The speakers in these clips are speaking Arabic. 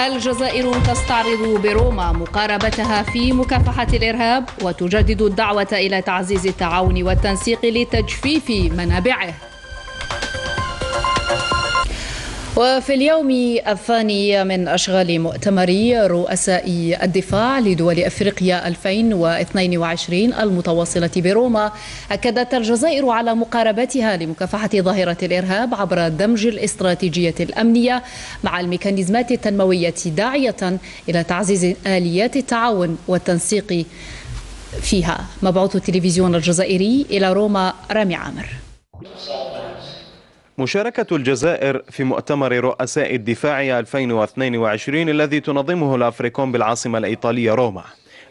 الجزائر تستعرض بروما مقاربتها في مكافحة الإرهاب وتجدد الدعوة إلى تعزيز التعاون والتنسيق لتجفيف منابعه. وفي اليوم الثاني من أشغال مؤتمر رؤساء الدفاع لدول أفريقيا 2022 المتواصلة بروما، أكدت الجزائر على مقاربتها لمكافحة ظاهرة الإرهاب عبر دمج الاستراتيجية الأمنية مع الميكانيزمات التنموية، داعية إلى تعزيز آليات التعاون والتنسيق فيها. مبعوث التلفزيون الجزائري إلى روما، رامي عامر. مشاركة الجزائر في مؤتمر رؤساء الدفاع 2022 الذي تنظمه الأفريكوم بالعاصمة الإيطالية روما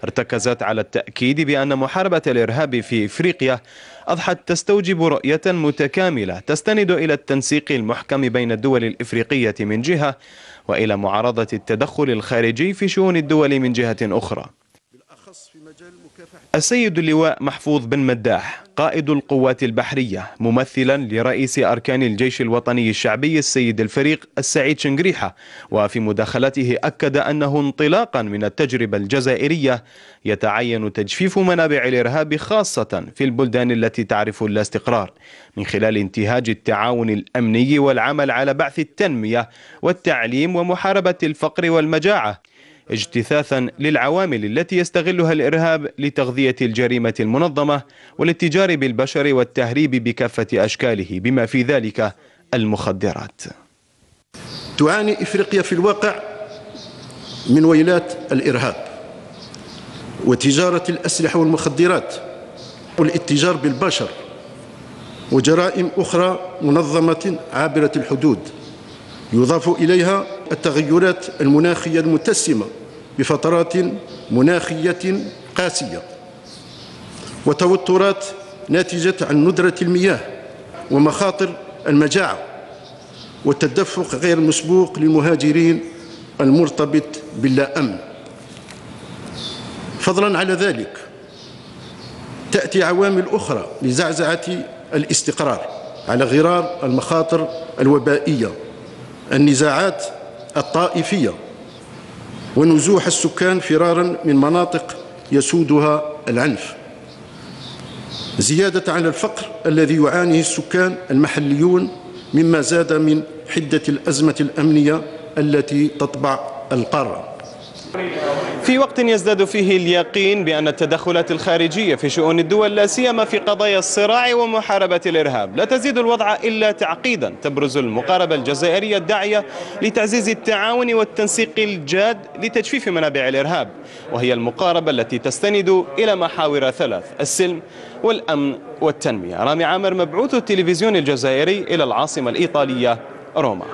ارتكزت على التأكيد بأن محاربة الإرهاب في إفريقيا أضحت تستوجب رؤية متكاملة تستند إلى التنسيق المحكم بين الدول الإفريقية من جهة، وإلى معارضة التدخل الخارجي في شؤون الدول من جهة أخرى. السيد اللواء محفوظ بن مداح قائد القوات البحرية ممثلا لرئيس أركان الجيش الوطني الشعبي السيد الفريق السعيد شنقريحة، وفي مداخلته أكد أنه انطلاقا من التجربة الجزائرية يتعين تجفيف منابع الإرهاب خاصة في البلدان التي تعرف الاستقرار من خلال انتهاج التعاون الأمني والعمل على بعث التنمية والتعليم ومحاربة الفقر والمجاعة، اجتثاثا للعوامل التي يستغلها الإرهاب لتغذية الجريمة المنظمة والاتجار بالبشر والتهريب بكافة أشكاله بما في ذلك المخدرات. تعاني إفريقيا في الواقع من ويلات الإرهاب وتجارة الأسلحة والمخدرات والاتجار بالبشر وجرائم أخرى منظمة عابرة الحدود، يضاف إليها التغيرات المناخية المتسمة بفترات مناخية قاسية وتوترات ناتجة عن ندرة المياه ومخاطر المجاعة والتدفق غير المسبوق للمهاجرين المرتبط باللا أمن. فضلا على ذلك تأتي عوامل أخرى لزعزعة الاستقرار على غرار المخاطر الوبائية، النزاعات الطائفية ونزوح السكان فرارا من مناطق يسودها العنف، زيادة على الفقر الذي يعانيه السكان المحليون مما زاد من حدة الأزمة الأمنية التي تطبع القارة. في وقت يزداد فيه اليقين بأن التدخلات الخارجية في شؤون الدول لا سيما في قضايا الصراع ومحاربة الإرهاب لا تزيد الوضع إلا تعقيدا، تبرز المقاربة الجزائرية الداعية لتعزيز التعاون والتنسيق الجاد لتجفيف منابع الإرهاب، وهي المقاربة التي تستند إلى محاور ثلاث: السلم والأمن والتنمية. رامي عامر، مبعوث التلفزيون الجزائري إلى العاصمة الإيطالية روما.